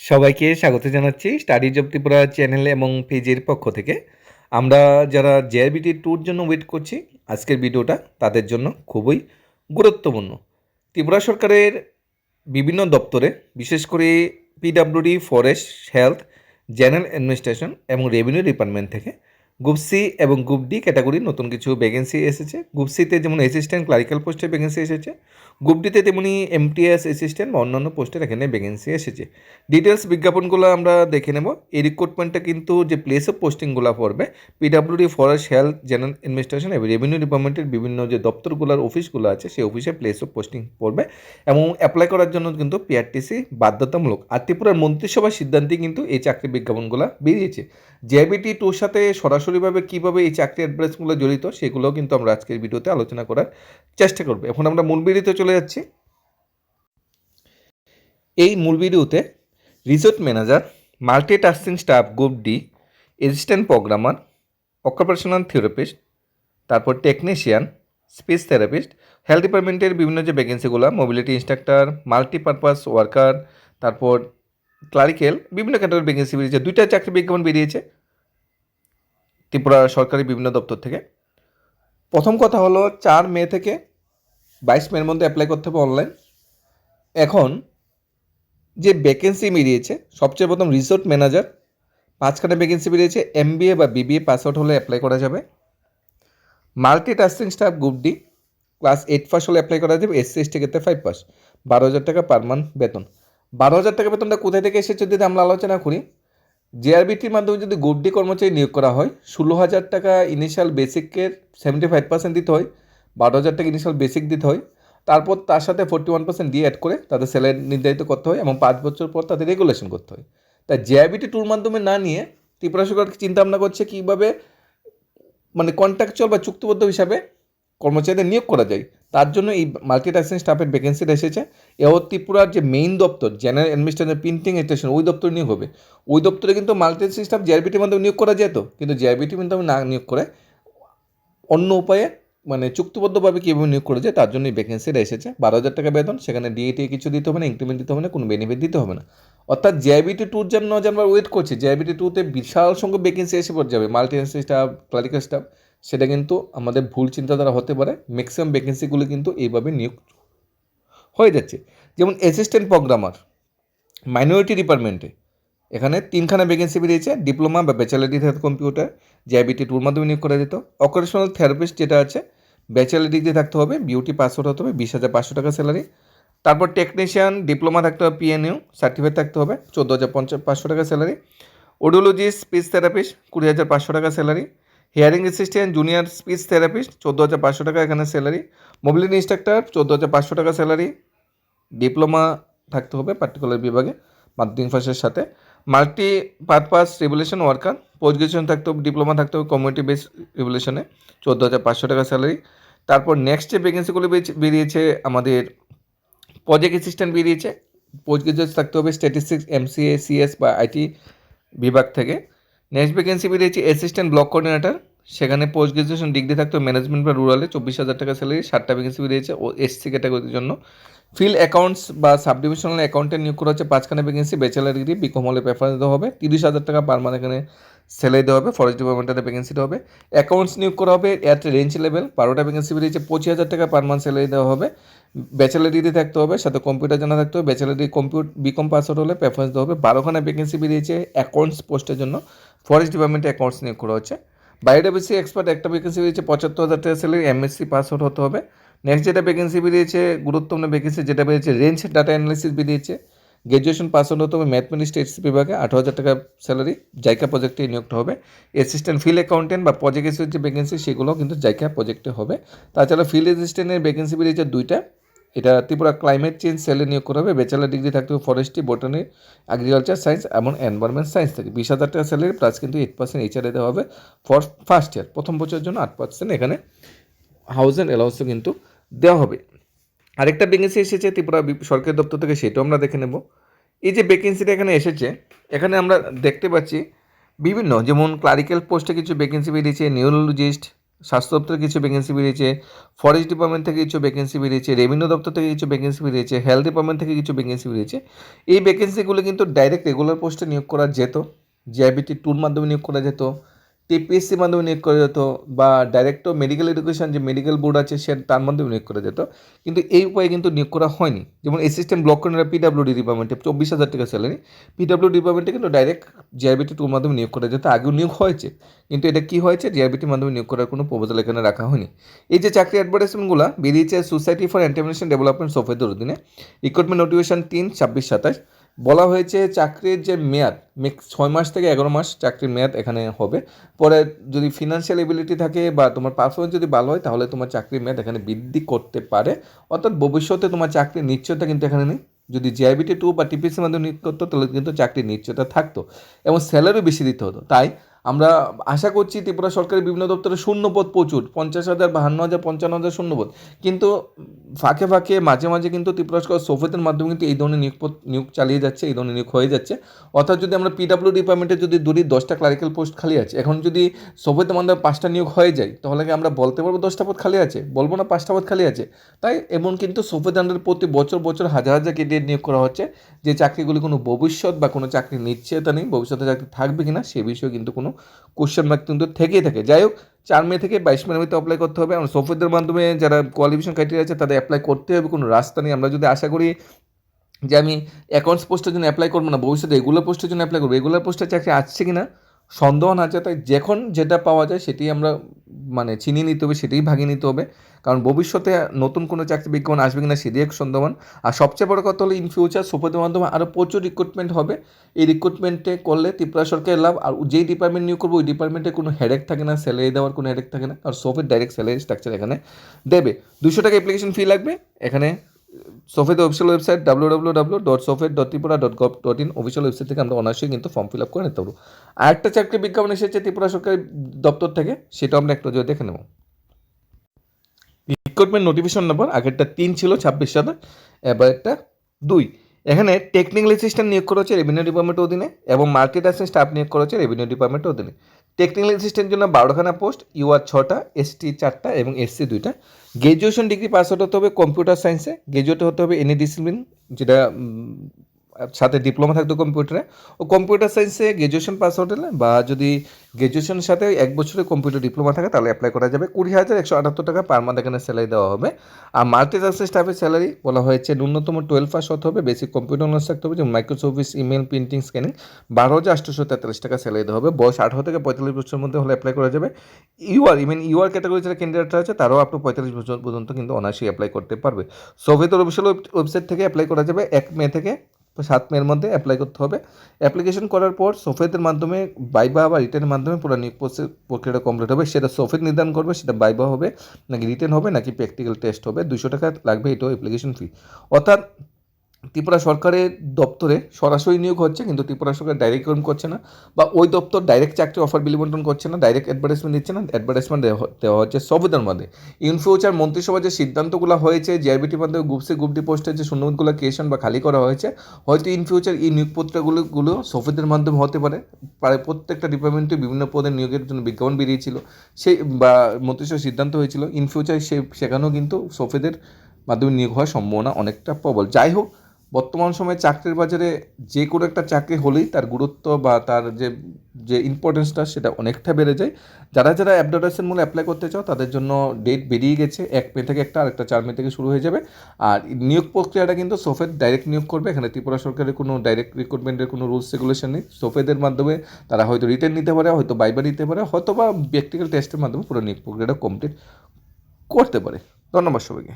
সবাইকে স্বাগত জানাচ্ছি স্টাডি জব ত্রিপুরা চ্যানেল এবং পেজের পক্ষ থেকে। আমরা যারা জেআরবিটি ট্যুর জন্য ওয়েট করছি, আজকের ভিডিওটা তাদের জন্য খুবই গুরুত্বপূর্ণ। ত্রিপুরা সরকারের বিভিন্ন দপ্তরে, বিশেষ করে PWD, forest, health, general administration এবং রেভিনিউ ডিপার্টমেন্ট থেকে গ্রুপ সি এবং গ্রুপ ডি ক্যাটাগরির নতুন কিছু ভ্যাকেন্সি এসেছে। গ্রুপ সিতে যেমন অ্যাসিস্ট্যান্ট ক্লারিক্যাল পোস্টে ভ্যাকেন্সি এসেছে, গ্রুপ ডিতে তেমনি এমটিএস অ্যাসিস্ট্যান্ট বা অন্যান্য পোস্টের এখানে ভ্যাকেন্সি এসেছে। ডিটেলস বিজ্ঞাপনগুলো আমরা দেখে নেব। এই রিক্রুটমেন্টটা কিন্তু যে প্লেস অফ পোস্টিংগুলো পড়বে, PWD, forest, health, general administration এবং রেভিনিউ ডিপার্টমেন্টের বিভিন্ন যে দপ্তরগুলোর অফিসগুলো আছে সেই অফিসে প্লেস অফ পোস্টিং পড়বে এবং অ্যাপ্লাই করার জন্য কিন্তু পিআরটিসি বাধ্যতামূলক। আর ত্রিপুরার মন্ত্রিসভার সিদ্ধান্তে কিন্তু এই চাকরি বিজ্ঞাপনগুলো বেরিয়েছে। জেআইবিটি টুর সাথে সরাসরিভাবে কীভাবে এই চাকরি অ্যাডভার্টাইজগুলো জড়িত সেগুলোও কিন্তু আমরা আজকের ভিডিওতে আলোচনা করার চেষ্টা করব। এখন আমরা মূল ভিডিওতে চলে যাচ্ছি। এই মূল ভিডিওতে resort manager, multitasking staff group D, assistant programmer, occupational therapist, তারপর টেকনিশিয়ান, স্পিচ থেরাপিস্ট, হেলথ ডিপার্টমেন্টের বিভিন্ন যে ভ্যাকেন্সিগুলো, মোবিলিটি ইন্সট্রাক্টর, মাল্টিপারপাস ওয়ার্কার, তারপর ক্লারিক্যাল, বিভিন্ন ক্যাটাগরির ভ্যাকেন্সি বেরিয়েছে। 2টা চাকরি বিজ্ঞাপন বেরিয়েছে ত্রিপুরা সরকারি বিভিন্ন দপ্তর থেকে। প্রথম কথা হলো 4 মে থেকে 22 মের মধ্যে অ্যাপ্লাই করতে হবে অনলাইন। এখন যে ভ্যাকেন্সি বেরিয়েছে, সবচেয়ে প্রথম রিসোর্ট ম্যানেজার, 5খানা ভ্যাকেন্সি বেরিয়েছে। এমবিএ বা বিবিএ পাস আউট হলে অ্যাপ্লাই করা যাবে। Multitasking staff group D, class 8 pass হলে অ্যাপ্লাই করা যাবে। এসসি এসটি ক্ষেত্রে 5 পাস, 12,000 টাকা পার মান্থ বেতন। 12,000 টাকা বেতনটা কোথায় থেকে এসেছে যদি আমরা আলোচনা করি, জেআরবিটির মাধ্যমে যদি গ্রুপ ডি কর্মচারী নিয়োগ করা হয়, 16,000 টাকা ইনিশিয়াল বেসিকের 75% দিতে হয়, 12,000 টাকা ইনিশিয়াল বেসিক দিতে হয়। তারপর তার সাথে 41% দিয়ে অ্যাড করে তাদের স্যালারি নির্ধারিত করতে হয় এবং 5 বছর পর তাদের রেগুলেশন করতে হয়। তাই জেআরবিটি টুর মাধ্যমে না নিয়ে ত্রিপুরা সরকার চিন্তা ভাবনা করছে কীভাবে মানে কন্ট্রাকচুয়াল বা চুক্তিবদ্ধ হিসাবে কর্মচারীদের নিয়োগ করা যায়। তার জন্য এই মাল্টিটাস্কিং স্টাফের ভ্যাকেন্সিটা এসেছে। এও ত্রিপুরার যে মেইন দপ্তর, জেনারেল অ্যাডমিনিস্ট্রেশন, প্রিন্টিং স্টেশন, ওই দপ্তরে নিয়োগ হবে। ওই দপ্তরে কিন্তু মাল্টিটাস্কিং স্টাফ জেআরবিটির মাধ্যমে নিয়োগ করা যেত, কিন্তু জেআরবিটি মাধ্যমে না নিয়োগ করে অন্য উপায়ে মানে চুক্তিবদ্ধভাবে কীভাবে নিয়োগ করা যায় তার জন্য এই ভ্যাকেন্সিটা এসেছে। 12,000 টাকা বেতন, সেখানে ডিএটি কিছু দিতে হবে না, ইনক্রিমেন্ট দিতে হবে না, কোনো বেনিফিট দিতে হবে না। অর্থাৎ জেআইবিটি ট্যুর জন্য যে আমরা ওয়েট করছি, জেআইবিটি ট্যুতে বিশাল সংখ্যক ভ্যাকেন্সি এসে পড়ে যাবে, মাল্টিটাস্কিং স্টাফ, ক্লারিক্যাল স্টাফ, সেটা কিন্তু আমাদের ভুল চিন্তাধারা হতে পারে। ম্যাক্সিমাম ভ্যাকেন্সিগুলো কিন্তু এইভাবে নিয়োগ হয়ে যাচ্ছে। যেমন অ্যাসিস্ট্যান্ট প্রোগ্রামার, মাইনরিটি ডিপার্টমেন্টে এখানে 3খানা ভ্যাকেন্সি বেরিয়েছে। ডিপ্লোমা বা ব্যাচেলার ডিগ্রি কম্পিউটার, জেআইবিটি টুর মাধ্যমে নিয়োগ করা যেত। অকুপেশনাল থেরাপিস্ট যেটা আছে, ব্যাচেলার ডিগ্রি থাকতে হবে, বিউটি পাসওয়ার্ড হতে হবে, 20,500 টাকা স্যালারি। তারপর টেকনিশিয়ান, ডিপ্লোমা থাকতে হবে, পিএনইউ সার্টিফিকেট থাকতে হবে, 14,500 টাকা স্যালারি। অডিওলজিস্ট, স্পিচ থেরাপিস্ট, 20,500 টাকা salary. Hearing assistant, junior speech therapist, 14,500 টাকা এখানে স্যালারি। মোবিলিটি ইন্সট্রাক্টর, 14,500 টাকা স্যালারি। ডিপ্লোমা থাকতে হবে পার্টিকুলার বিভাগে মাধ্যমিক পাসের সাথে। Multipurpose regulation worker, post graduation থাকতে হবে, ডিপ্লোমা থাকতে হবে কমিউনিটি বেস রেগুলেশনে, 14,500 টাকা স্যালারি। তারপর নেক্সট যে ভ্যাকেন্সিগুলো বেরিয়েছে আমাদের প্রজেক্ট অ্যাসিস্ট্যান্ট বেরিয়েছে, পোস্ট গ্রাজুয়েট থাকতে হবে স্ট্যাটিস্টিক্স, এমসিএ, সিএস বা আইটি বিভাগ থেকে। নেক্সট ভ্যাকেন্সি বেরিয়েছে অ্যাসিস্ট্যান্ট ব্লক কোঅর্ডিনেটর, সেখানে পোস্ট গ্রাজুয়েশন ডিগ্রি থাকতে হবে, ম্যানেজমেন্ট বা রুরালে, 24,000 টাকা স্যালারি। 7টা ভ্যাকেন্সি বেরিয়েছে ও এসসি ক্যাটাগরির জন্য। ফিল্ড অ্যাকাউন্টস বা সাব ডিভিশনাল অ্যাকাউন্টেন্ট নিয়োগ করা হচ্ছে, 5খানা ভ্যাকেন্সি, ব্যাচেলার ডিগ্রি, বিকম হলে প্রেফারেন্স দেওয়া হবে, 30,000 টাকা পার মান্থ এখানে স্যালারি দেওয়া হবে। ফরেস্ট ডিপার্টমেন্টের ভ্যাকেন্সিটা হবে। অ্যাকাউন্টস নিয়োগ করা হবে এট রেঞ্জ লেভেল, 12টা ভ্যাকেন্সি বেরিয়েছে, 25,000 টাকা পার মান্থ স্যালারি দেওয়া হবে। ব্যাচেলার ডিগ্রি থাকতে হবে, সাথে কম্পিউটার জানা থাকতে হবে, ব্যাচেলার ডিগ্রি বিকম পাসওয়ার্ড হলে প্রেফারেন্স দেওয়া হবে। 12খানা ভ্যাকেন্সি বেরিয়েছে অ্যাকাউন্টস পোস্টের জন্য, ফরেস্ট ডিপার্টমেন্টে অ্যাকাউন্টস নিয়োগ করা হচ্ছে। বায়োডাইভার্সিটি এক্সপার্ট একটা ভ্যাকেন্সি বেরিয়েছে, 75,000 টাকা স্যালারি, এমএসসি পাসওয়ার্ড হতে হবে। নেক্সট যেটা ভ্যাকেন্সি বেরিয়েছে, গুরুত্বপূর্ণ ভ্যাকেন্সি যেটা বেরিয়েছে, রেঞ্জ ডাটা অ্যানালিসিস বেরিয়েছে, গ্র্যাজুয়েশন পাস আউট হতে হবে, ম্যাথমেটিক্স বিভাগে, 18,000 টাকা স্যালারি, জাইকা প্রজেক্টে নিয়োগটা হবে। অ্যাসিস্ট্যান্ট ফিল্ড অ্যাকাউন্টেন্ট বা প্রজেক্ট অ্যাসিস্ট্যান্ট যে ভ্যাকেন্সি সেগুলো কিন্তু জাইকা প্রজেক্টে হবে। তাছাড়া ফিল্ড অ্যাসিস্ট্যান্টের ভ্যাকেন্সি বেরিয়েছে 2টা, এটা ত্রিপুরা ক্লাইমেট চেঞ্জ সেলে নিয়োগ করা হবে। ব্যাচেলার ডিগ্রি থাকতে হবে ফরেস্ট্রি, বটানি, এগ্রিকালচার সায়েন্স এবং এনভায়রনমেন্ট সায়েন্স থেকে। 20,000 টাকা স্যালারি প্লাস কিন্তু 8% এইচআরএ দেওয়া হবে ফর ফার্স্ট ইয়ার, প্রথম বছরের জন্য 8% এখানে হাউস অ্যান্ড অ্যালাউন্সও কিন্তু দেওয়া হবে। আরেকটা ভ্যাকেন্সি এসেছে ত্রিপুরা সরকারি দপ্তর থেকে, সেটাও আমরা দেখে নেব। এই যে ভ্যাকেন্সিটা এখানে এসেছে, এখানে আমরা দেখতে পাচ্ছি বিভিন্ন, যেমন ক্লারিক্যাল পোস্টে কিছু ভ্যাকেন্সি বেরিয়েছে, নিউরোলজিস্ট, স্বাস্থ্য দপ্তরে কিছু ভ্যাকেন্সি বেরিয়েছে, ফরেস্ট ডিপার্টমেন্ট থেকে কিছু ভ্যাকেন্সি বেরিয়েছে, রেভিনিউ দপ্তর থেকে কিছু ভ্যাকেন্সি বেরিয়েছে, হেলথ ডিপার্টমেন্ট থেকে কিছু ভ্যাকেন্সি বেরিয়েছে। এই ভ্যাকেন্সিগুলো কিন্তু ডাইরেক্ট রেগুলার পোস্টে নিয়োগ করা যেত, জিআইবিটি টুর মাধ্যমে নিয়োগ করা যেত, টিপিএসসি মাধ্যমে নিয়োগ করা যেত, বা ডাইরেক্ট মেডিকেল এডুকেশন যে মেডিকেল বোর্ড আছে সে তার মাধ্যমে নিয়োগ করা যেত, কিন্তু এই উপায়ে কিন্তু নিয়োগ করা হয়নি। যেমন অ্যাসিস্ট্যান্ট ব্লক কর্ডিনেটর পিডাব্লিউডি ডিপার্টমেন্টে 24,000 টাকা স্যালারি, পিডাব্লিউডি ডিপার্টমেন্টে কিন্তু ডাইরেক্ট জিআইবিটি টুর মাধ্যমে নিয়োগ করা যেত, আগেও নিয়োগ হয়েছে, কিন্তু এটা কী হয়েছে, জিআইবিটির মাধ্যমে নিয়োগ করার কোনো প্রপোজাল এখানে রাখা হয়নি। এই যে চাকরি অ্যাডভার্টাইজমেন্টগুলো বেরিয়েছে সোসাইটি ফর এন্টারপ্রেনারশিপ ডেভেলপমেন্ট সোফেদের অধীনে, রিক্রুটমেন্ট নোটিফিকেশন 3/26-27, বলা হয়েছে চাকরির যে মেয়াদ 6 মাস থেকে 11 মাস চাকরির মেয়াদ এখানে হবে। পরে যদি ফিনান্সিয়াল এবিলিটি থাকে বা তোমার পারফরমেন্স যদি ভালো হয় তাহলে তোমার চাকরির মেয়াদ এখানে বৃদ্ধি করতে পারে, অর্থাৎ ভবিষ্যতে তোমার চাকরির নিশ্চয়তা কিন্তু এখানে নেই। যদি জিআইবিটি টু বা টিপিসির মাধ্যমে নিয়োগ করতো তাহলে কিন্তু চাকরির নিশ্চয়তা থাকতো এবং স্যালারিও বেশি দিতে হতো। তাই আমরা আশা করছি ত্রিপুরা সরকারের বিভিন্ন দপ্তরে শূন্যপদ প্রচুর, 50,000, 52,000, 55,000 শূন্যপদ, কিন্তু ফাঁকে ফাঁকে মাঝে মাঝে কিন্তু ত্রিপুরা সরকার সোফেতের মাধ্যমে কিন্তু এই ধরনের নিয়োগ চালিয়ে যাচ্ছে, এই ধরনের নিয়োগ হয়ে যাচ্ছে। অর্থাৎ যদি আমরা পিডাব্লিউ ডিপার্টমেন্টে যদি ধরি 10টা ক্লারিক্যাল পোস্ট খালি আছে, এখন যদি সোফেতের মাধ্যমে 5টা নিয়োগ হয়ে যায় তাহলে কি আমরা বলতে পারবো 10টা পদ খালি আছে? বলবো না 5টা পদ খালি আছে। তাই এমন কিন্তু সোফেত আন্ডারে প্রতি বছর বছর হাজার হাজার ক্যান্ডিডেট নিয়োগ করা হচ্ছে, যে চাকরিগুলি কোনো ভবিষ্যৎ বা কোনো চাকরি নিশ্চয়তা নেই, ভবিষ্যতে চাকরি থাকবে কিনা সে বিষয়ে কিন্তু কোনো কোশ্চেন মার্ক কিন্তু থেকেই থাকে। যাই হোক, 4 মে থেকে 22 মের মধ্যে অ্যাপ্লাই করতে হবে এবং সোফেদের মাধ্যমে যারা কোয়ালিফিকেশন ক্রাইটেরিয়া আছে তাদের অ্যাপ্লাই করতে হবে, কোনো রাস্তা নেই। আমরা যদি আশা করি যে আমি অ্যাকাউন্টস পোস্টের জন্য অ্যাপ্লাই করবো না, ভবিষ্যতে রেগুলার পোস্টের জন্য অ্যাপ্লাই করবো, রেগুলার পোস্টের চাকরি আসছে কি না সন্দেহ আছে। তাই যখন যেটা পাওয়া যায় সেটাই আমরা মানে চিনিয়ে নিতে হবে, সেটাই ভাগিয়ে নিতে হবে, কারণ ভবিষ্যতে নতুন কোনো চাকরি বিজ্ঞাপন আসবে কিনা সেটাই এক সন্দেহবান। আর সবচেয়ে বড় কথা হলো ইন ফিউচার সোফেদের মাধ্যমে আরও প্রচুর রিক্রুটমেন্ট হবে। এই রিক্রুটমেন্টে করলে ত্রিপুরা সরকারের লাভ, আর যেই ডিপার্টমেন্ট নিয়োগ করবো ওই ডিপার্টমেন্টে কোনো হেডেক থাকে না, স্যালারি দেওয়ার কোনো হেডেক থাকে না, আর সোফের ডাইরেক্ট স্যালারি স্ট্রাকচার এখানে দেবে। 200 টাকা অ্যাপ্লিকেশন ফি লাগবে। এখানে সোফেদের official website www.sofed.tripura.gov.in official website থেকে আমরা অনায়াসেই কিন্তু ফর্ম ফিল আপ করে নিতে পারবো। আর একটা চাকরি বিজ্ঞাপন এসেছে ত্রিপুরা সরকারি দপ্তর থেকে, সেটা আমরা একটু যদি দেখে নেব। রিক্রুটমেন্ট নোটিফিকেশন নাম্বার আগেরটা 3 ছিল 26/7, এবার একটা 2। এখানে টেকনিক্যাল অ্যাসিস্ট্যান্ট নিয়োগ করা হচ্ছে রেভিনিউ ডিপার্টমেন্টের অধীনে এবং মার্কেট অ্যাসিস্ট্যান্ট স্টাফ নিয়োগ করা হচ্ছে রেভিনিউ ডিপার্টমেন্টের অধীনে। টেকনিক্যাল অ্যাসিস্ট্যান্টের জন্য 12খানা পোস্ট, ইউআর 6টা, এসটি 4টা এবং এসসি 2টা। গ্র্যাজুয়েশন ডিগ্রি পাস আউট হতে হবে কম্পিউটার সায়েন্সে, গ্র্যাজুয়েট হতে হবে এনি ডিসিপ্লিন, যেটা সাথে ডিপ্লোমা থাকতো কম্পিউটারে, ও কম্পিউটার সায়েন্সে গ্র্যাজুয়েশন পাস আউট হলে বা যদি গ্র্যাজুয়েশনের সাথে 1 বছরের কম্পিউটার ডিপ্লোমা থাকে তাহলে অ্যাপ্লাই করা যাবে। 20,178 টাকা পার মান্থ এখানে স্যালারি দেওয়া হবে। আর মাল্টিটাস্কিং স্টাফের স্যালারি বলা হয়েছে ন্যূনতম 12 পাস হতে হবে, বেসিক কম্পিউটার নলেজ থাকতে হবে, যেমন Microsoft office, email, printing, scanning. 12,843 টাকা স্যালারি দেওয়া হবে। বয়স 18 থেকে 45 বছরের মধ্যে হলে অ্যাপ্লাই করা যাবে। ইউআর ক্যাটাগরি যারা ক্যান্ডিডেটরা আছে তারাও আপ টু 45 বছর পর্যন্ত কিন্তু অনায়াসেই অ্যাপ্লাই করতে পারবে। সোভিয়েতের অফিসিয়াল ওয়েবসাইট থেকে অ্যাপ্লাই করা যাবে। 1 মে থেকে 7 মের মধ্যে অ্যাপ্লাই করতে হবে। অ্যাপ্লিকেশন করার পর সোফেদের মাধ্যমে বাইবা বা রিটেনের মাধ্যমে পুরো নিয়োগ প্রক্রিয়াটা কমপ্লিট হবে। সেটা সোফেদ নির্ধারণ করবে সেটা বাইবা হবে নাকি রিটেন হবে নাকি প্র্যাকটিক্যাল টেস্ট হবে। 200 টাকা লাগবে, এটাও অ্যাপ্লিকেশন ফি। অর্থাৎ ত্রিপুরা সরকারের দপ্তরে সরাসরি নিয়োগ হচ্ছে, কিন্তু ত্রিপুরা সরকার ডাইরেক্ট রিক্রুট করছে না, বা ওই দপ্তর ডাইরেক্ট চাকরি অফার বিলি বন্টন করছে না, ডাইরেক্ট অ্যাডভার্টাইজমেন্ট দিচ্ছে না, অ্যাডভার্টাইজমেন্ট দেওয়া হচ্ছে সোফেদের মধ্যে। ইন ফিউচার মন্ত্রিসভার যে সিদ্ধান্তগুলো হয়েছে, জিআইবিটির মাধ্যমে গ্রুপ সি গ্রুপ ডি পোস্টের যে শূন্যপদগুলো ক্রিয়েশন বা খালি করা হয়েছে, হয়তো ইন ফিউচার এই নিয়োগপত্রগুলো সোফেদের মাধ্যমে হতে পারে। প্রায় প্রত্যেকটা ডিপার্টমেন্টে বিভিন্ন পদে নিয়োগের জন্য বিজ্ঞাপন বেরিয়েছিল, সেই বা মন্ত্রিসভার সিদ্ধান্ত হয়েছিল। ইন ফিউচার সেখানেও কিন্তু সোফেদের মাধ্যমে নিয়োগ হওয়ার সম্ভাবনা অনেকটা প্রবল। যাই হোক, বর্তমান সময়ে চাকরির বাজারে যে কোনো একটা চাকরি হলেই তার গুরুত্ব বা তার যে ইম্পর্টেন্সটা সেটা অনেকটা বেড়ে যায়। যারা অ্যাডভার্টাইজমেন্ট মূলে অ্যাপ্লাই করতে চাও তাদের জন্য ডেট বেরিয়ে গেছে। 1 মে থেকে একটা, আরেকটা 4 মে থেকে শুরু হয়ে যাবে। আর নিয়োগ প্রক্রিয়াটা কিন্তু সোফেদ ডাইরেক্ট নিয়োগ করবে, এখানে ত্রিপুরা সরকারের কোনো ডাইরেক্ট রিক্রুটমেন্টের কোনো রুলস রেগুলেশন নেই। সোফেদের মাধ্যমে তারা হয়তো রিটেন নিতে পারে, হয়তো বাইবা নিতে পারে, হয়তো বা প্র্যাকটিক্যাল টেস্টের মাধ্যমে পুরো নিয়োগ প্রক্রিয়াটা কমপ্লিট করতে পারে। ধন্যবাদ সবাইকে।